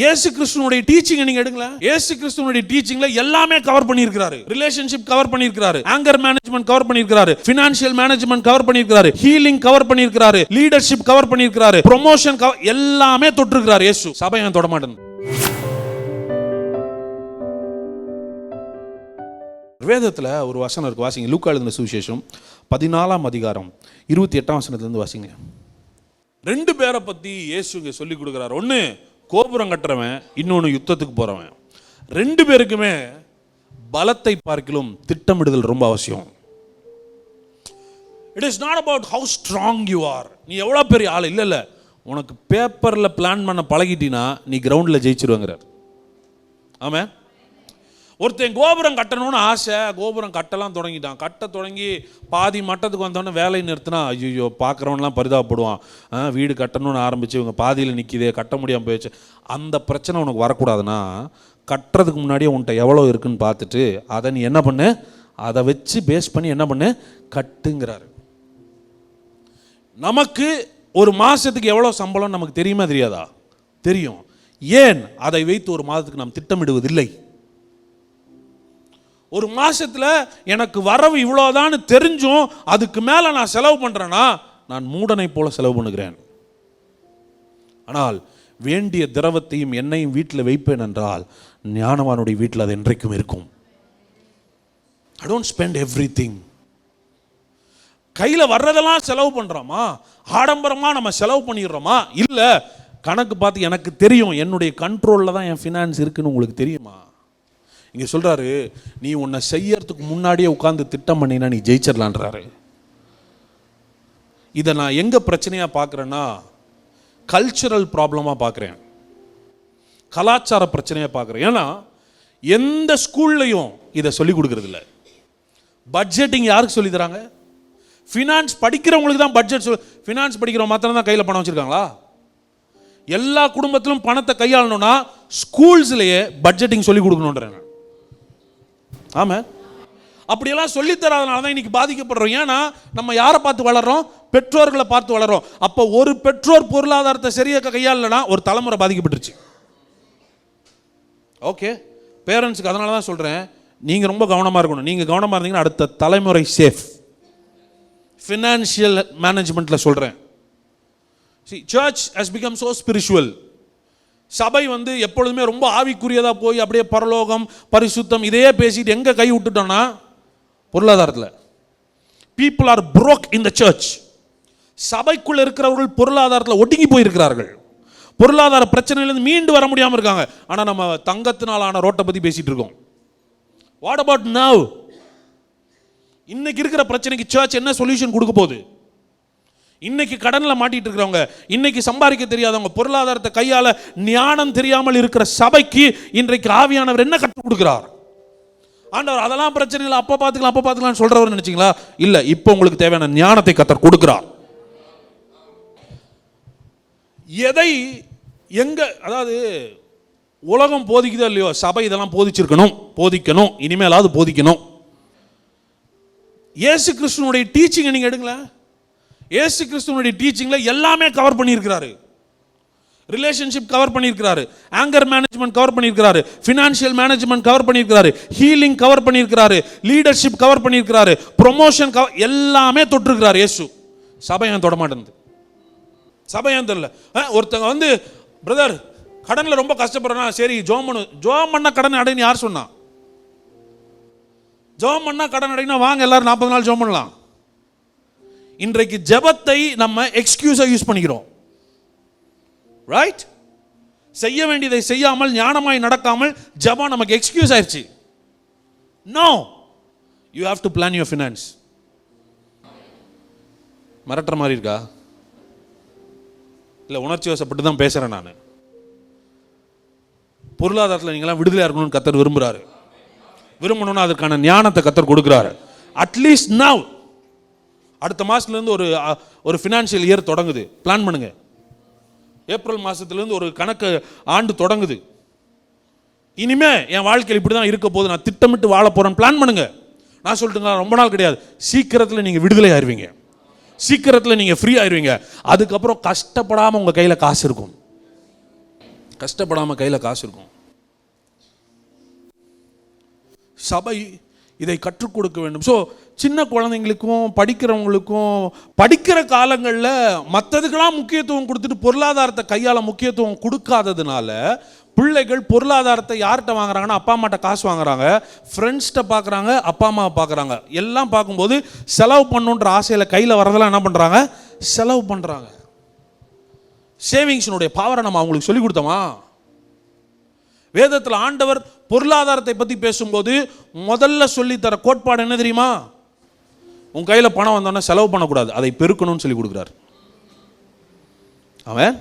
இயேசு கிறிஸ்துனுடைய டீச்சிங் நீங்க எடுங்களேன். இயேசு கிறிஸ்துனுடைய டீச்சிங்ல எல்லாமே கவர் பண்ணியிருக்கிறாரு. ரிலேஷன்ஷிப் கவர் பண்ணியிருக்கிறாரு, ஆங்கர் மேனேஜ்மெண்ட் கவர் பண்ணியிருக்கிறாரு, ஃபினான்ஷியல் மேனேஜ்மெண்ட் கவர் பண்ணியிருக்கிறாரு, ஹீலிங் கவர் பண்ணியிருக்கிறாரு, லீடர்ஷிப் கவர் பண்ணியிருக்கிறாரு, ப்ரொமோஷன் எல்லாமே தொட்டிருக்கிறார் இயேசு. சபை ஏன் தொட மாட்டேன்? வேதத்துல ஒரு வசனம் இருக்கு, வாசிங்க. லூக்கா எழுதின சுவிசேஷம் 14ஆம் அதிகாரம் 28ஆம் வசனத்திலிருந்து வாசிங்க. ரெண்டு பேரை பத்தி இயேசு இங்க சொல்லி கொடுக்கிறார். ஒன்னு கோபுரம் கட்டுறவன், இன்னொன்னு யுத்தத்துக்கு போறவன். ரெண்டு பேருக்குமே பலத்தை பார்க்கிலும் திட்டமிடுதல் ரொம்ப அவசியம். It is not about how strong you are. நீ எவ்வளவு பெரிய ஆள் இல்ல, உனக்கு பேப்பர்ல பிளான் பண்ண பழகிட்டீனா நீ கிரவுண்ட்ல ஜெயிச்சிருவாங்கிறார். ஆமாம். ஒருத்தன் கோபுரம் கட்டணும்னு ஆசை, கோபுரம் கட்டலாம் தொடங்கிட்டான். கட்ட தொடங்கி பாதி மட்டத்துக்கு வந்தோடனே வேலையை நிறுத்தினா ஐயோ பார்க்குறவன்லாம் பரிதாபப்படுவான். வீடு கட்டணும்னு ஆரம்பித்து இவங்க பாதியில் நிற்கிதே, கட்ட முடியாமல் போயிடுச்சு. அந்த பிரச்சனை உனக்கு வரக்கூடாதுன்னா கட்டுறதுக்கு முன்னாடியே உன்கிட்ட எவ்வளோ இருக்குன்னு பார்த்துட்டு அதை நீ என்ன பண்ணு, அதை வச்சு பேஸ் பண்ணி என்ன பண்ணு, கட்டுங்கிறாரு. நமக்கு ஒரு மாதத்துக்கு எவ்வளோ சம்பளம் நமக்கு தெரியுமா தெரியாதா? தெரியும். ஏன் அதை வைத்து ஒரு மாதத்துக்கு நாம் திட்டமிடுவதில்லை? ஒரு மாசத்துல எனக்கு வரவு இவ்வளோதான்னு தெரிஞ்சும் அதுக்கு மேல நான் செலவு பண்றேன்னா நான் மூடனை போல செலவு பண்ணுகிறேன். ஆனால் வேண்டிய திரவத்தையும் எண்ணெயும் வீட்டில் வைப்பேன் என்றால் ஞானவானுடைய வீட்டில் அது என்றைக்கும் இருக்கும். I don't spend everything. கையில் வர்றதெல்லாம் செலவு பண்றோமா? ஆடம்பரமா நம்ம செலவு பண்ணிடுறோமா? இல்ல, கணக்கு பார்த்து எனக்கு தெரியும், என்னுடைய கண்ட்ரோல்ல தான் என் ஃபினான்ஸ் இருக்குன்னு உங்களுக்கு தெரியுமா? இங்கே சொல்கிறாரு, நீ உன்னை செய்யறதுக்கு முன்னாடியே உட்கார்ந்து திட்டம் பண்ணினா நீ ஜெயிச்சிடலான்றாரு. இதை நான் எங்கே பிரச்சனையாக பார்க்குறேன்னா கல்ச்சரல் ப்ராப்ளமாக பார்க்குறேன், கலாச்சார பிரச்சனையாக பார்க்குறேன். ஏன்னா எந்த ஸ்கூல்லையும் இதை சொல்லிக் கொடுக்கறது இல்லை. பட்ஜெட்டிங் யாருக்கு சொல்லி தராங்க? ஃபினான்ஸ் படிக்கிறவங்களுக்கு தான் பட்ஜெட். ஃபினான்ஸ் படிக்கிறவங்க மாத்திரம் தான் கையில் பணம் வச்சுருக்காங்களா? எல்லா குடும்பத்திலும் பணத்தை கையாளணும்னா ஸ்கூல்ஸ்லேயே பட்ஜெட்டிங் சொல்லி கொடுக்கணுன்றாங்க. ஆமாம். அப்படியெல்லாம் சொல்லித்தராதனால தான் இன்னைக்கு பாதிக்கப்படுறோம். ஏன்னா நம்ம யாரை பார்த்து வளர்றோம்? பெற்றோர்களை பார்த்து வளர்றோம். அப்போ ஒரு பெற்றோர் பொருளாதாரத்தை சரியாக கையாளனா ஒரு தலைமுறை பாதிக்கப்பட்டுருச்சு. ஓகே, பேரண்ட்ஸுக்கு அதனால தான் சொல்கிறேன், நீங்கள் ரொம்ப கவனமாக இருக்கணும். நீங்கள் கவனமாக இருந்தீங்கன்னா அடுத்த தலைமுறை சேஃப். ஃபினான்ஷியல் மேனேஜ்மெண்ட்டில் சொல்கிறேன். See, church has become so spiritual. சபை எப்பொழுதுமே ரொம்ப ஆவிக்குரியதாக போய் அப்படியே பரலோகம் பரிசுத்தம் இதையே பேசிட்டு எங்கே கை விட்டுட்டோம்னா பொருளாதாரத்தில். people are broke in the church. சபைக்குள்ள இருக்கிறவர்கள் பொருளாதாரத்தில் ஒடுங்கி போயிருக்கிறார்கள். பொருளாதார பிரச்சனையிலிருந்து மீண்டு வர முடியாமல் இருக்காங்க. ஆனால் நம்ம தங்கத்தினாலான ரோட்டை பற்றி பேசிட்டு இருக்கோம். what about now? இன்னைக்கு இருக்கிற பிரச்சனைக்கு சர்ச் என்ன சொல்யூஷன் கொடுக்க போகுது? இன்னைக்கு கடன்ல மாட்டிட்டு இருக்கிறவங்க, இன்னைக்கு சம்பாதிக்க தெரியாதவங்க, பொருளாதாரத்தை கையாள ஞானம் தெரியாமல் இருக்கிற சபைக்கு இன்றைக்கு ஆவியானவர் என்ன கற்றுக் கொடுக்கிறார்? ஆண்டவர் அதெல்லாம் பிரச்சனை இல்லை, அப்ப பார்த்துக்கலாம் சொல்றவர் நினைச்சீங்களா? இல்ல, இப்போ உங்களுக்கு தேவையான ஞானத்தை கர்த்தர் கொடுக்கிறார். எதை எங்க, அதாவது உலகம் போதிக்குதோ இல்லையோ, சபை இதெல்லாம் போதிக்கணும், இனிமேலாவது போதிக்கணும். இயேசு கிறிஸ்துனுடைய டீச்சிங் நீங்க எடுங்களேன். இயேசு கிறிஸ்துனுடைய டீச்சிங்ல எல்லாமே கவர் பண்ணியிருக்கிறாரு. ரிலேஷன்ஷிப் கவர் பண்ணியிருக்கிறாரு, ஆங்கர் மேனேஜ்மெண்ட் கவர் பண்ணியிருக்கிறாரு, ஃபினான்ஷியல் மேனேஜ்மெண்ட் கவர் பண்ணியிருக்கிறாரு, ஹீலிங் கவர் பண்ணியிருக்கிறாரு, லீடர்ஷிப் கவர் பண்ணியிருக்கிறாரு, ப்ரொமோஷன் எல்லாமே தொட்டிருக்கிறார் இயேசு. சபை ஏன் தொட மாட்டேங்குது? சபை ஏன் தெரியல? ஒருத்தங்க பிரதர் கடனில் ரொம்ப கஷ்டப்படுறா, சரி ஜோம் பண்ண கடன் அடைன்னு யார் சொன்னா? ஜோம் பண்ணா கடன் அடைனா வாங்க எல்லாரும் 40 நாள் ஜோம் பண்ணலாம். இன்றைக்கு ஜெபத்தை நம்ம எக்ஸ்கியூஸா யூஸ் பண்ணிக்கிறோம். ரைட்? செய்ய வேண்டியதை செய்யாமல் ஞானமாய் நடக்காமல் ஜெபம் நமக்கு எக்ஸ்கியூஸ் ஆயிருச்சு. No, you have to plan your finance. மிரட்டுற மாதிரி இருக்கா? இல்லை, உணர்ச்சி வசப்பட்டு தான் பேசுகிறேன் நான். பொருளாதாரத்தில் நீங்களாம் விடுதலையாக இருக்கணும்னு கர்த்தர் விரும்புகிறாரு. விரும்பணும்னா அதற்கான ஞானத்தை கர்த்தர் கொடுக்குறாரு. அட்லீஸ்ட் நவ், அடுத்த மாதத்துலேருந்து ஒரு ஃபினான்ஷியல் இயர் தொடங்குது, பிளான் பண்ணுங்க. ஏப்ரல் மாதத்துலேருந்து ஒரு கணக்கு ஆண்டு தொடங்குது. இனிமே என் வாழ்க்கையில் இப்படி தான் இருக்க போது, நான் திட்டமிட்டு வாழ போகிறேன், பிளான் பண்ணுங்க. நான் சொல்லிட்டுங்களா, ரொம்ப நாள் கிடையாது, சீக்கிரத்தில் நீங்கள் விடுதலை ஆயிருவீங்க, சீக்கிரத்தில் நீங்கள் ஃப்ரீ ஆயிருவீங்க. அதுக்கப்புறம் கஷ்டப்படாமல் உங்கள் கையில் காசு இருக்கும். கஷ்டப்படாமல் கையில் காசு இருக்கும். சபை இதை கற்றுக் கொடுக்க வேண்டும். ஸோ சின்ன குழந்தைங்களுக்கும் படிக்கிறவங்களுக்கும் படிக்கிற காலங்களில் மற்றதுக்கெல்லாம் முக்கியத்துவம் கொடுத்துட்டு பொருளாதாரத்தை கையாள முக்கியத்துவம் கொடுக்காததுனால பிள்ளைகள் பொருளாதாரத்தை யார்கிட்ட வாங்குறாங்கன்னா அப்பா அம்மாட்ட காசு வாங்குறாங்க, ஃப்ரெண்ட்ஸ்கிட்ட பார்க்குறாங்க, அப்பா அம்மாவை பார்க்குறாங்க. எல்லாம் பார்க்கும்போது செலவு பண்ணுன்ற ஆசையில் கையில் வரதெல்லாம் என்ன பண்ணுறாங்க, செலவு பண்ணுறாங்க. சேவிங்ஸினுடைய பவரை நம்ம அவங்களுக்கு சொல்லிக் கொடுத்தோமா? வேதத்தில் ஆண்டவர் பொருளாதாரத்தை பற்றி பேசும்போது முதல்ல சொல்லித்தர கோட்பாடு என்ன தெரியுமா? உன் கையில் பணம் வந்தோன்னா செலவு பண்ணக்கூடாது, அதை பெருக்கணும்னு சொல்லி கொடுக்குறார். அவன்